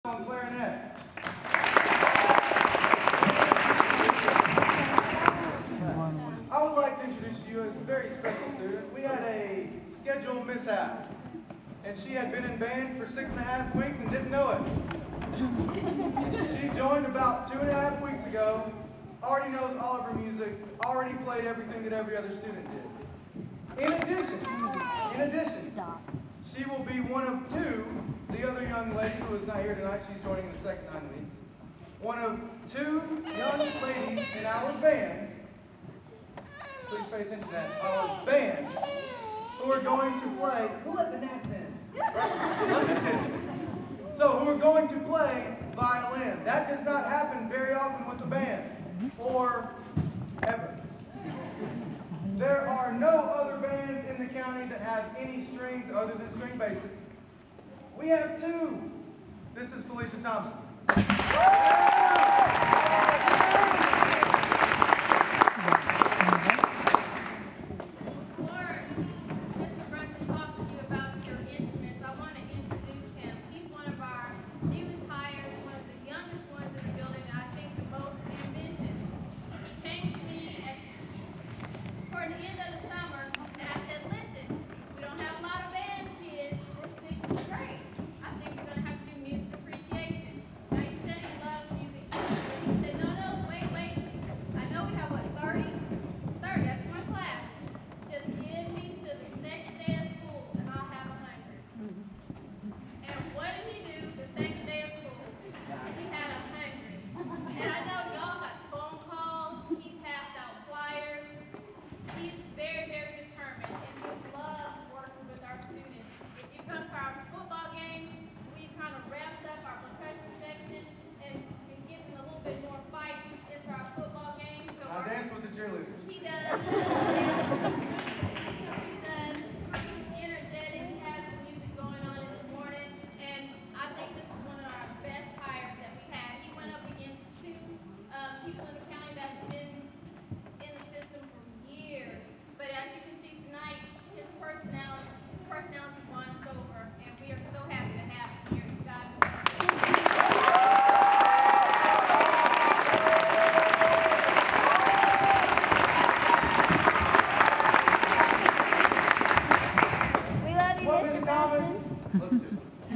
on clarinet. I would like to introduce you as a very special student. We had a schedule mishap, and she had been in band for 6.5 weeks and didn't know it. She joined about 2.5 weeks ago, already knows all of her music, already played everything that every other student did. In addition, she will be one of two, the other young lady who is not here tonight, she's joining in the second 9 weeks, one of two young ladies in our band, please pay attention to that, our band, who are going to play, who let the gnats in? I'm just kidding. So, who are going to play violin. That does not happen very often with the band, or ever. There are no other bands in the county that have any strings other than string basses. We have two. This is Felicia Thompson.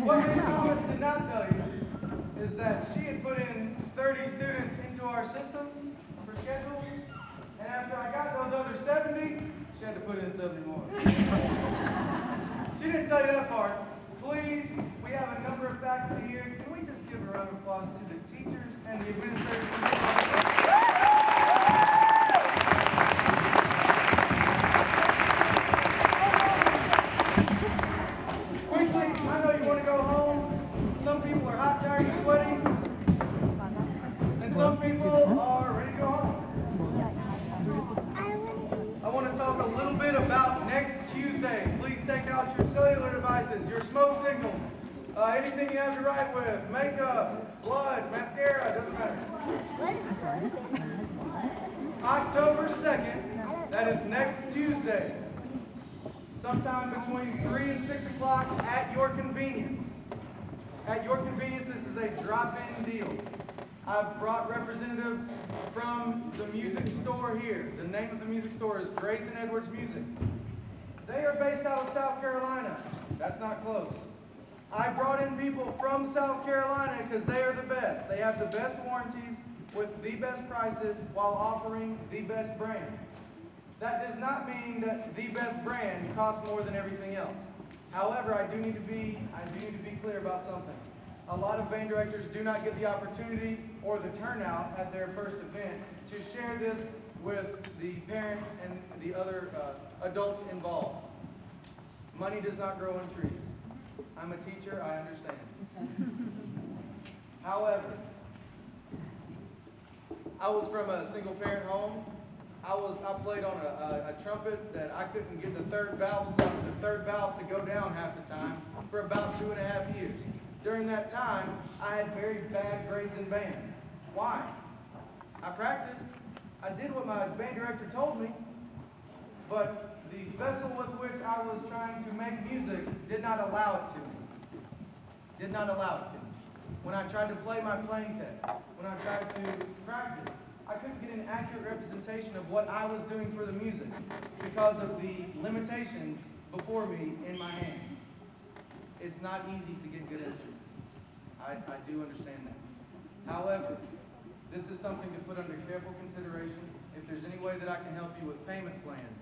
What Ms. Thomas did not tell you is that she had put in 30 students into our system for schedule, and after I got those other 70, she had to put in 70 more. She didn't tell you that part. Please, we have a number of faculty here. Can we just give a round of applause to the teachers and the administrators? I know you want to go home. Some people are hot, tired, and sweaty. And some people are ready to go home. I want to talk a little bit about next Tuesday. Please take out your cellular devices, your smoke signals, anything you have to write with, makeup, blood, mascara, doesn't matter. October 2nd, that is next Tuesday. Sometime between 3 and 6 o'clock at your convenience. At your convenience, this is a drop-in deal. I've brought representatives from the music store here. The name of the music store is Grayson Edwards Music. They are based out of South Carolina. That's not close. I brought in people from South Carolina because they are the best. They have the best warranties with the best prices while offering the best brand. That does not mean that the best brand costs more than everything else. However, I do need to be clear about something. A lot of band directors do not get the opportunity or the turnout at their first event to share this with the parents and the other adults involved. Money does not grow on trees. I'm a teacher, I understand. However, I was from a single parent home. I played on a trumpet that I couldn't get the third valve to go down half the time for about 2.5 years. During that time, I had very bad grades in band. Why? I practiced. I did what my band director told me, but the vessel with which I was trying to make music did not allow it to me. Did not allow it to me. When I tried to play my playing test, when I tried to practice, I couldn't get an accurate representation of what I was doing for the music because of the limitations before me in my hands. It's not easy to get good instruments. I do understand that. However, this is something to put under careful consideration. If there's any way that I can help you with payment plans,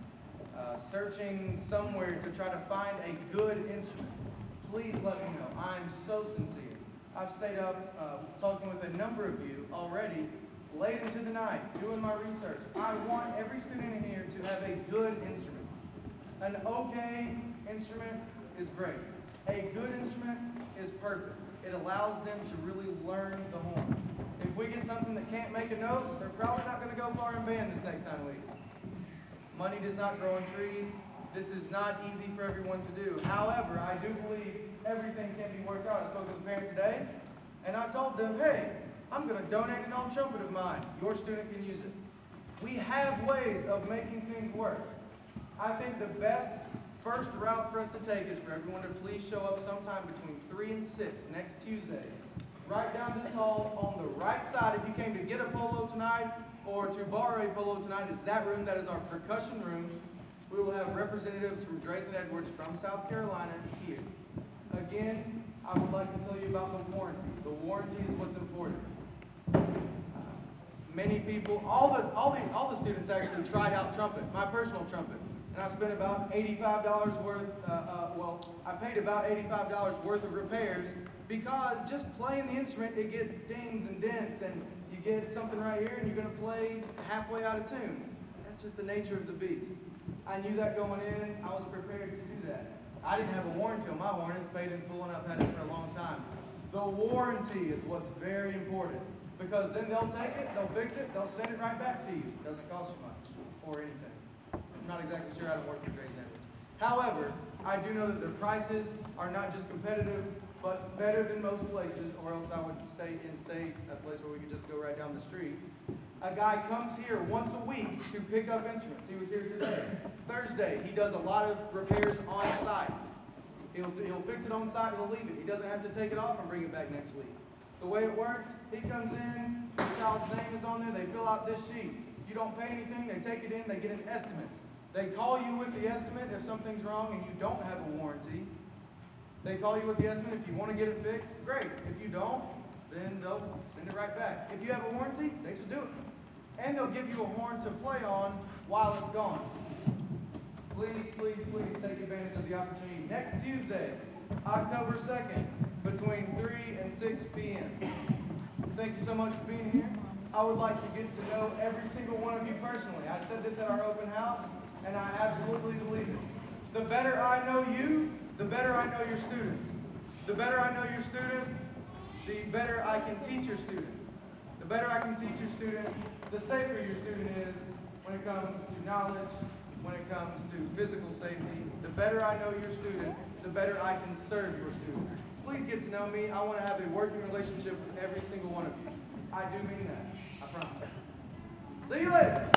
searching somewhere to try to find a good instrument, please let me know. I'm so sincere. I've stayed up talking with a number of you already late into the night doing my research. I want every student in here to have a good instrument. An okay instrument is great. A good instrument is perfect. It allows them to really learn the horn. If we get something that can't make a note, they're probably not going to go far in band this next 9 weeks. Money does not grow on trees. This is not easy for everyone to do. However, I do believe everything can be worked out. I spoke with a parent today, and I told them, hey, I'm going to donate an old trumpet of mine. Your student can use it. We have ways of making things work. I think the best first route for us to take is for everyone to please show up sometime between 3 and 6 next Tuesday. Right down to this hall on the right side. If you came to get a polo tonight or to borrow a polo tonight, it's that room. That is our percussion room. We will have representatives from Drayson Edwards from South Carolina here. Again, I would like to tell you about the warranty. The warranty is what's important. Many people, all the students actually tried out trumpet, my personal trumpet. And I spent about $85 worth, I paid about $85 worth of repairs because just playing the instrument, it gets dings and dents, and you get something right here and you're going to play halfway out of tune. That's just the nature of the beast. I knew that going in. I was prepared to do that. I didn't have a warranty on my horn. It's paid in full and I've had it for a long time. The warranty is what's very important because then they'll take it, they'll fix it, they'll send it right back to you. It doesn't cost you much or anything. I'm not exactly sure how to work with Drayson Edwards. However, I do know that their prices are not just competitive, but better than most places, or else I would stay in-state, a place where we could just go right down the street. A guy comes here once a week to pick up instruments. He was here today. Thursday, he does a lot of repairs on site. He'll fix it on site, he'll leave it. He doesn't have to take it off and bring it back next week. The way it works, he comes in, the child's name is on there, they fill out this sheet. You don't pay anything, they take it in, they get an estimate. They call you with the estimate if something's wrong and you don't have a warranty. They call you with the estimate. If you want to get it fixed, great. If you don't, then they'll send it right back. If you have a warranty, they should do it. And they'll give you a horn to play on while it's gone. Please, please, please take advantage of the opportunity. Next Tuesday, October 2nd, between 3 and 6 p.m. Thank you so much for being here. I would like to get to know every single one of you personally. I said this at our open house, and I absolutely believe it. The better I know you, the better I know your student. The better I know your student, the better I can teach your student. The better I can teach your student, the safer your student is when it comes to knowledge, when it comes to physical safety. The better I know your student, the better I can serve your student. Please get to know me. I want to have a working relationship with every single one of you. I do mean that. I promise. See you later.